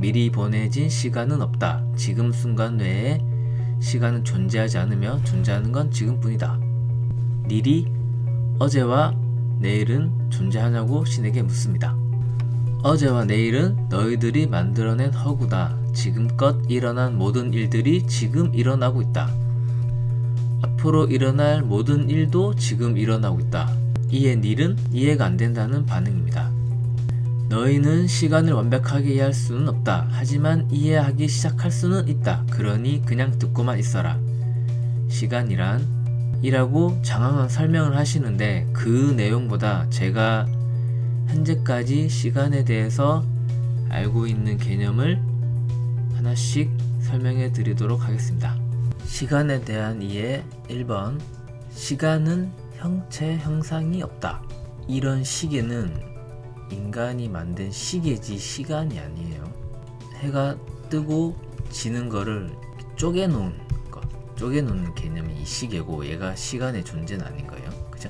미리 보내진 시간은 없다. 지금 순간 외에 시간은 존재하지 않으며 존재하는 건 지금뿐이다. 닐이 어제와 내일은 존재하냐고 신에게 묻습니다. 어제와 내일은 너희들이 만들어낸 허구다. 지금껏 일어난 모든 일들이 지금 일어나고 있다. 앞으로 일어날 모든 일도 지금 일어나고 있다. 이에 닐은 이해가 안 된다는 반응입니다. 너희는 시간을 완벽하게 이해할 수는 없다. 하지만 이해하기 시작할 수는 있다. 그러니 그냥 듣고만 있어라. 시간이란 이라고 장황한 설명을 하시는데 그 내용보다 제가 현재까지 시간에 대해서 알고 있는 개념을 하나씩 설명해 드리도록 하겠습니다. 시간에 대한 이해 1번. 시간은 형체 형상이 없다. 이런 시계는 인간이 만든 시계지 시간이 아니에요. 해가 뜨고 지는 거를 쪼개놓은 개념이 이 시계고 얘가 시간의 존재는 아닌 거예요. 그죠?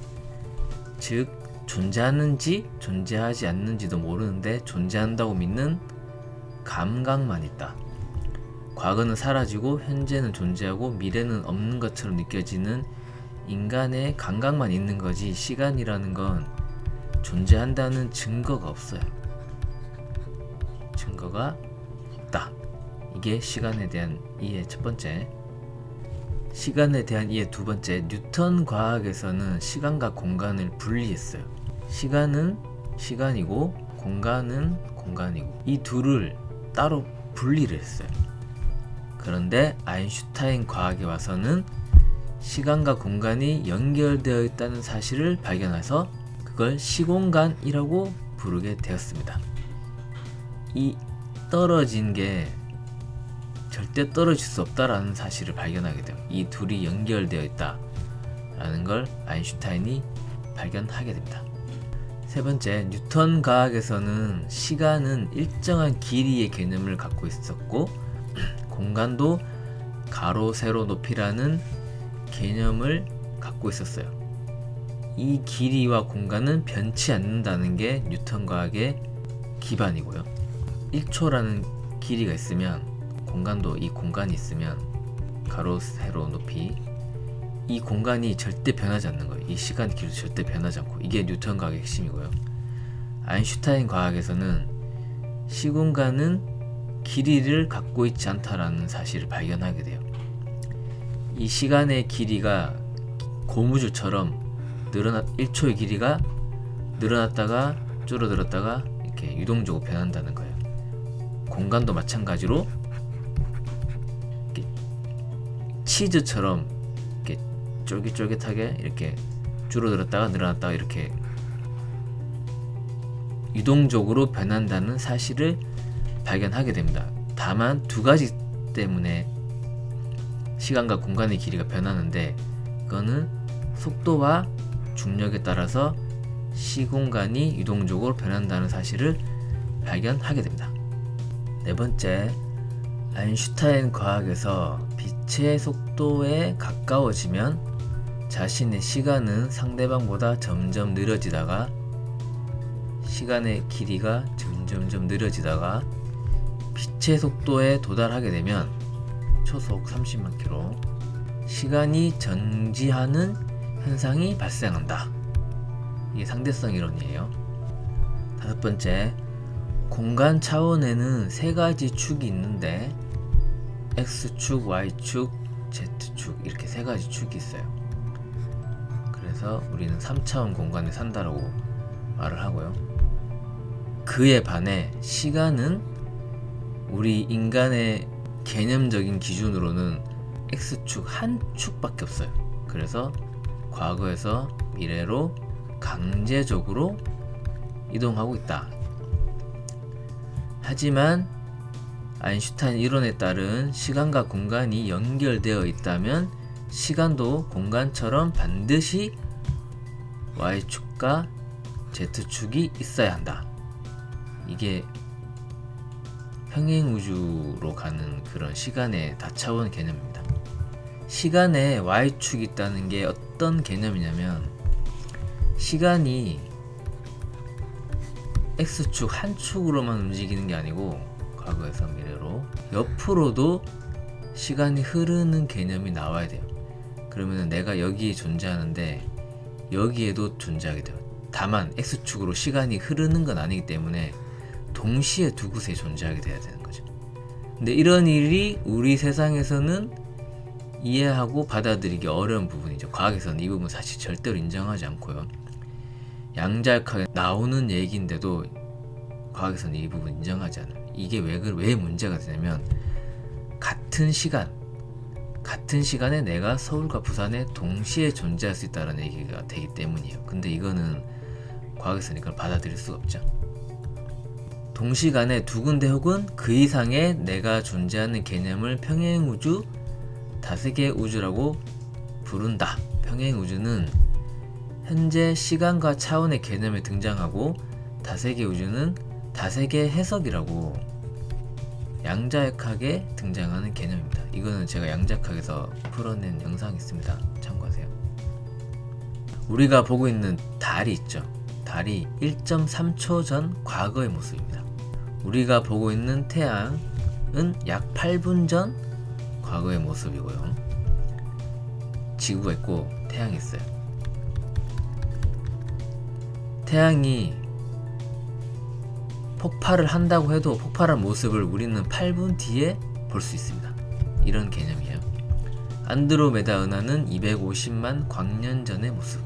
즉 존재하는지 존재하지 않는지도 모르는데 존재한다고 믿는 감각만 있다. 과거는 사라지고 현재는 존재하고 미래는 없는 것처럼 느껴지는 인간의 감각만 있는 거지 시간이라는 건 존재한다는 증거가 없어요. 증거가 없다. 이게 시간에 대한 이해 첫 번째. 시간에 대한 이해 두 번째. 뉴턴 과학에서는 시간과 공간을 분리했어요. 시간은 시간이고 공간은 공간이고 이 둘을 따로 분리를 했어요. 그런데 아인슈타인 과학에 와서는 시간과 공간이 연결되어 있다는 사실을 발견해서 그걸 시공간이라고 부르게 되었습니다. 이 떨어진 게 절대 떨어질 수 없다라는 사실을 발견하게 돼요. 이 둘이 연결되어 있다라는 걸 아인슈타인이 발견하게 됩니다. 세 번째, 뉴턴 과학에서는 시간은 일정한 길이의 개념을 갖고 있었고 공간도 가로, 세로, 높이라는 개념을 갖고 있었어요. 이 길이와 공간은 변치 않는다는 게 뉴턴 과학의 기반이고요. 1초라는 길이가 있으면 공간도 이 공간이 있으면 가로, 세로, 높이 이 공간이 절대 변하지 않는 거예요. 이 시간 길이도 절대 변하지 않고 이게 뉴턴 과학의 핵심이고요. 아인슈타인 과학에서는 시공간은 길이를 갖고 있지 않다라는 사실을 발견하게 돼요. 이 시간의 길이가 고무줄처럼 1초의 길이가 늘어났다가 줄어들었다가 이렇게 유동적으로 변한다는 거예요. 공간도 마찬가지로 이렇게 치즈처럼 이렇게 쫄깃쫄깃하게 이렇게 줄어들었다가 늘어났다가 이렇게 유동적으로 변한다는 사실을 발견하게 됩니다. 다만 두 가지 때문에 시간과 공간의 길이가 변하는데 그거는 속도와 중력에 따라서 시공간이 유동적으로 변한다는 사실을 발견하게 됩니다. 네 번째, 아인슈타인 과학에서 빛의 속도에 가까워지면 자신의 시간은 상대방보다 점점 느려지다가 시간의 길이가 점점 느려지다가 빛의 속도에 도달하게 되면 초속 30만 킬로 시간이 정지하는 현상이 발생한다. 이게 상대성 이론이에요. 다섯 번째, 공간 차원에는 세 가지 축이 있는데 X축, Y축, Z축 이렇게 세 가지 축이 있어요. 그래서 우리는 3차원 공간에 산다라고 말을 하고요. 그에 반해 시간은 우리 인간의 개념적인 기준으로는 X축 한 축밖에 없어요. 그래서 과거에서 미래로 강제적으로 이동하고 있다. 하지만 아인슈타인 이론에 따른 시간과 공간이 연결되어 있다면 시간도 공간처럼 반드시 Y축과 Z축이 있어야 한다. 이게 평행우주로 가는 그런 시간의 다차원 개념입니다. 시간에 Y축이 있다는 게 어떤 개념이냐면 시간이 X축 한 축으로만 움직이는 게 아니고 과거에서 미래로. 옆으로도 시간이 흐르는 개념이 나와야 돼요. 그러면 내가 여기에 존재하는데 여기에도 존재하게 돼요. 다만 X축으로 시간이 흐르는 건 아니기 때문에 동시에 두 곳에 존재하게 돼야 되는 거죠. 근데 이런 일이 우리 세상에서는 이해하고 받아들이기 어려운 부분이죠. 과학에서는 이 부분 사실 절대로 인정하지 않고요. 양자역학에 나오는 얘기인데도 과학에서는 이 부분 인정하지 않아요. 이게 왜 문제가 되냐면 같은 시간에 내가 서울과 부산에 동시에 존재할 수 있다는 얘기가 되기 때문이에요. 근데 이거는 과학에서는 이걸 받아들일 수가 없죠. 동시간에 두 군데 혹은 그 이상의 내가 존재하는 개념을 평행우주, 다세계 우주라고 부른다. 평행우주는 현재 시간과 차원의 개념에 등장하고 다세계 우주는 다세계 해석이라고 양자역학에 등장하는 개념입니다. 이거는 제가 양자역학에서 풀어낸 영상이 있습니다. 참고하세요. 우리가 보고 있는 달이 있죠. 달이 1.3초 전 과거의 모습입니다. 우리가 보고 있는 태양은 약 8분 전 과거의 모습이고요. 지구가 있고 태양이 있어요. 태양이 폭발을 한다고 해도 폭발한 모습을 우리는 8분 뒤에 볼 수 있습니다. 이런 개념이에요. 안드로메다 은하는 250만 광년 전의 모습.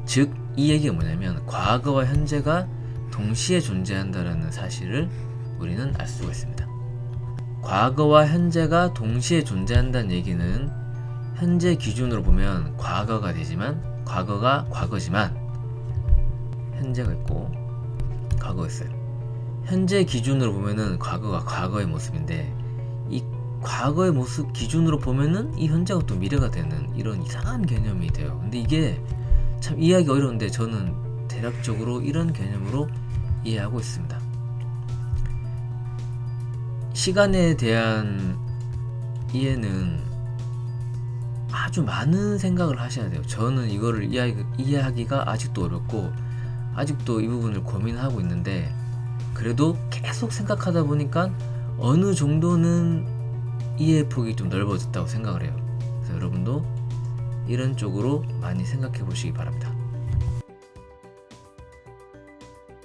즉, 이 얘기가 뭐냐면 과거와 현재가 동시에 존재한다는 사실을 우리는 알 수가 있습니다. 과거와 현재가 동시에 존재한다는 얘기는 현재 기준으로 보면 과거가 되지만 과거가 과거지만 현재가 있고 과거가 있어요. 현재 기준으로 보면은 과거가 과거의 모습인데 이 과거의 모습 기준으로 보면은 이 현재가 또 미래가 되는 이런 이상한 개념이 돼요. 근데 이게 참 이해하기 어려운데 저는 대략적으로 이런 개념으로 이해하고 있습니다. 시간에 대한 이해는 아주 많은 생각을 하셔야 돼요. 저는 이거를 이해하기가 아직도 어렵고 아직도 이 부분을 고민하고 있는데 그래도 계속 생각하다 보니까 어느 정도는 이해 폭이 좀 넓어졌다고 생각을 해요. 그래서 여러분도 이런 쪽으로 많이 생각해 보시기 바랍니다.